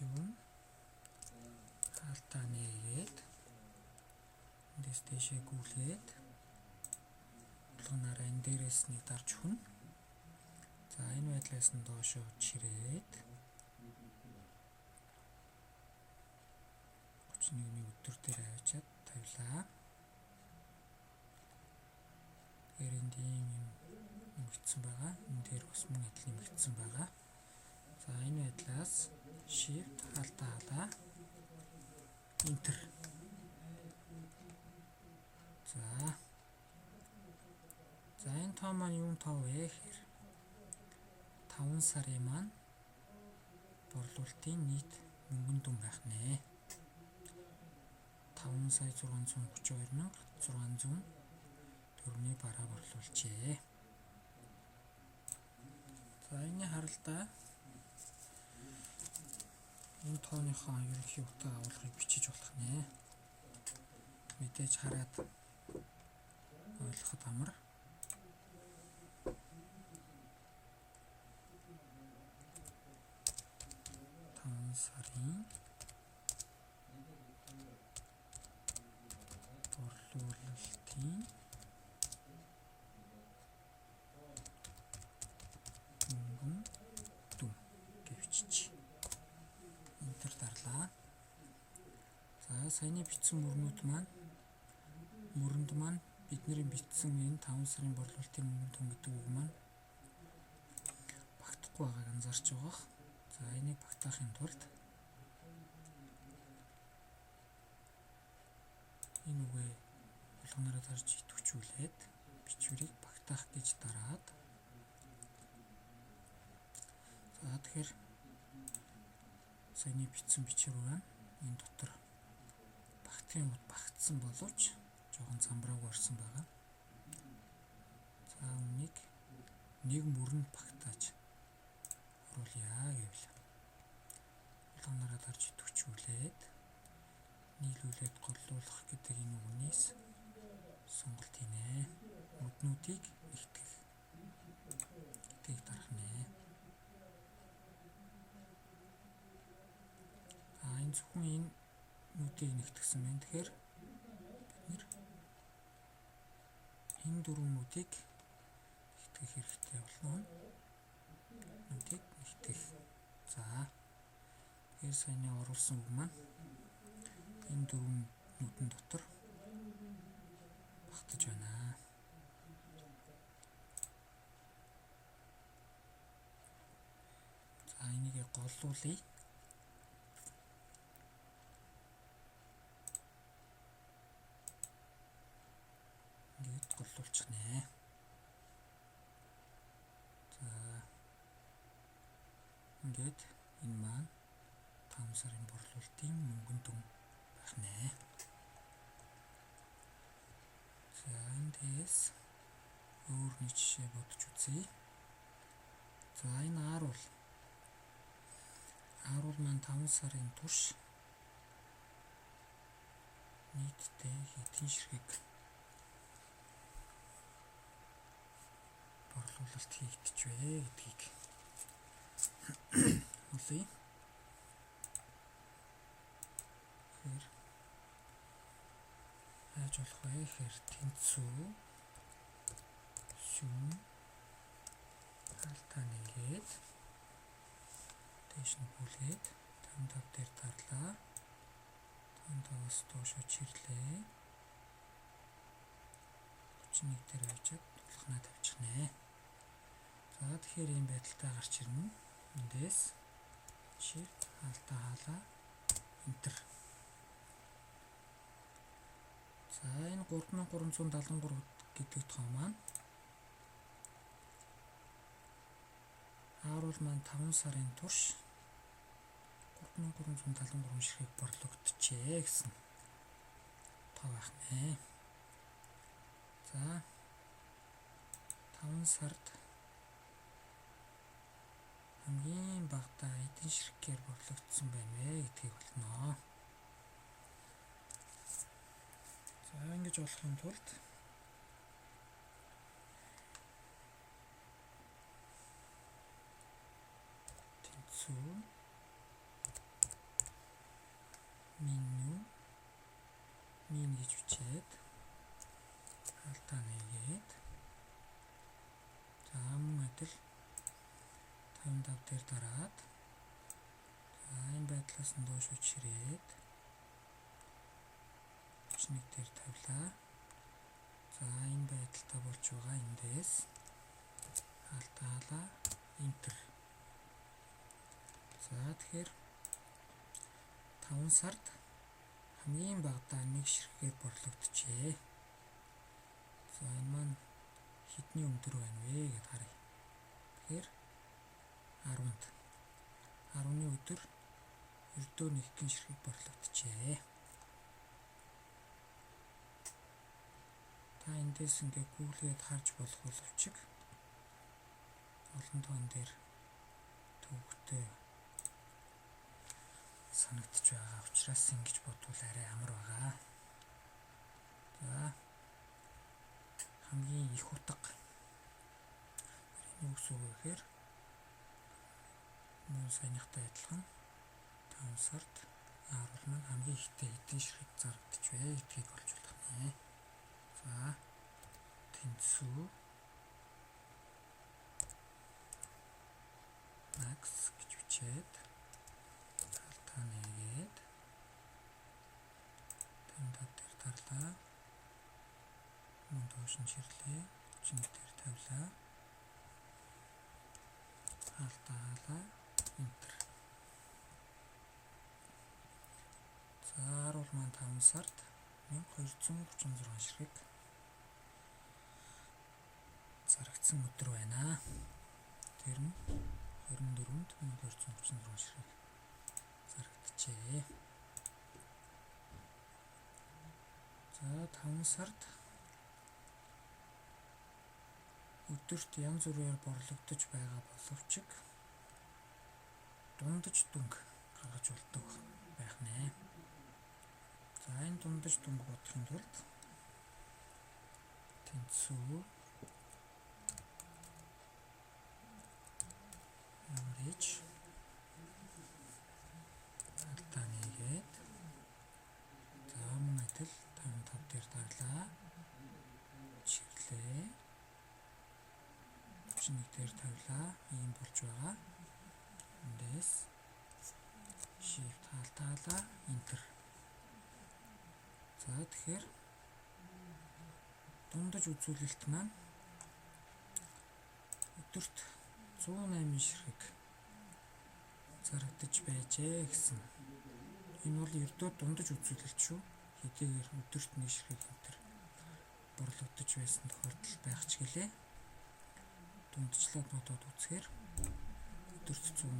юм хаалтаа нээгээд эндээс дэшээ гүйлгээд болгонаараа энэ дээрээс нэг дарж хүн. За энэ байдлаас нь доошоо чирээд 31-ний өдөр дээр авчиад тавилаа. Тэгэхээр энд ийм нэмэгдсэн байгаа. Энэ дээр бас мөн адил нэмэгдсэн байгаа. За энэ байдлаас shift хаалтаа enter. За энэ тоо маань юм тоо вэ гэхээр 5 сарын маань борлуулалтын нийт мөнгөн дүн байх нэ. 5,632,604-ний бараа борлуулжээ. За энэ харалтаа энэ тооныхоо ерөнхий утга агуулгыг бичиж болох нэ. Мэдээж хараад ойлгоход амар. Сарын борлуулалтын мөнгөн дүн гэвчиж энтер дарлаа. За саяны бичсэн мөрнүүд маань бидний бичсэн энэ 5 сарын борлуулалтын мөнгөн дүн гэдэг үг маань багтахгүй байгааг анзаарч байгаа. За энийг багтаахын тулд энэ үгээ болгоноор тарж итгчүүлээд бичвэрийг багтаах гэж дараад за тэгэхээр саяны бичсэн бичвэр байна. Энэ дотор багтахын үед багтсан боловч жоохон замбрааг орсон байгаа. За үнийг нэг мөрөнд багтааж оруулъя гэвэл болгоноор тарж итгчүүлээд нийлүүлээд голлуулах гэдэг энэ үгнээс сонголт хийнэ. Мөднүүдийг нэгтгэх гэдгийг дарах нэ. Энэ зөвхөн энэ нүдийг нэгтгэсэн байна. Тэгэхээр бид энэ дөрвөн нүдийг нэгтгэх хэрэгтэй болно. Нүдийг нэгтгэх. За тэгэхээр саяны оруулсан үг маань энэ дөрвөн нүдэн дотор багтаж байна. За энийг голлуулъя. Ингээд голлуулчих нэ. За ингээд энэ маань 5 сарын борлуулалтын мөнгөн дүн байх нэ. За эндээс өөр нэг жишээ бодож үзье. За энэ ааруул маань 5 сарын турш нийтдээ хэдэн ширхэг борлуулалт хийгдэж вэ гэдгийг үлээ. Тэгэхээр яаж болох вэ гэхээр тэнцүү шүн хаалтаа нэгээд дэш нь бүлгээд 55 дээр дарлаа. 55-аас доошоо чирлээ. 31 дээр авчиад тулхнаа тавьчих нэ. За тэгэхээр ийм байдалтай гарч ирнэ. Эндээс shift хаалтаа enter. За энэ 3373 гэдэг тоо маань ааруул маань 5 сарын турш 3373 ширхэг борлогдчихэ гэсэн тоо байх нэ. За 5 сард хамгийн багадаа эдийн ширхгээр борлогдсон байна вэ гэдгийг болно. За ингэж болохын тулд тэнцүү min гэж бичээд алдаа нэгээд за мөн адил 55 дээр дараад за энэ байдлаас нь доош үчирээд 31 дээр тавилаа. За энэ байдалтай болж байгаа эндээс алдаалаа Enter. За тэгэхээр 5 сард хамгийн багадаа 1 ширхгээр борлогджээ. За энэ маань хэдний өндөр байна вэ гэдээ харъя. Тэгэхээр 10-нд 10-ны өдөр ердөө 1 ширхэг борлогджээ. Та эндээс ингээ гуглгээд харж болох боловч олон тоон дээр төвөгтэй санагдаж байгаа учраас ингэж бодвол арай амар байгаа. За хамгийн их утга юу гэсэн үг вэ гэхээр мөн саяныхтай адилхан 5 сард харуул маань хамгийн ихтэй хэдэн ширхэг зарагдаж вэ гэдгийг олж болох нэ. За тэнцүү max гэж бичээд алдаа нэгээд 55 дээр дарлаа. Мөн доош нь чирлээ. 31 дээр тавилаа. Алдаалаа Enter. За харуул маань 5 сард 1236 ширхэг зарагдсан өдөр байна. Тэр нь 24-нд 1236 ширхэг зарагджээ. За 5 сард өдөрт янз бүрээр борлогдож байгаа боловч дундаж дүнг гаргаж болдог байх нэ. За энэ дундаж дүнг бодохын тулд тэнцүү average алдаа нэгээд за мөн адил 55 дээр дарлаа. Чиглээ 31 дээр тавилаа. Ийм болж байгаа. Эндээс shift алдаалаа Enter. За тэгэхээр дундаж үзүүлэлт маань өдөрт 108 ширхэг зарагдаж байжээ гэсэн. Энэ бол ердөө дундаж үзүүлэлт шүү. Хэдийгээр өдөрт 1 ширхэг Enter борлогдож байсан тохиолдол байх ч гэлээ. Дундчлаад бодоод үзэхээр өдөрт 108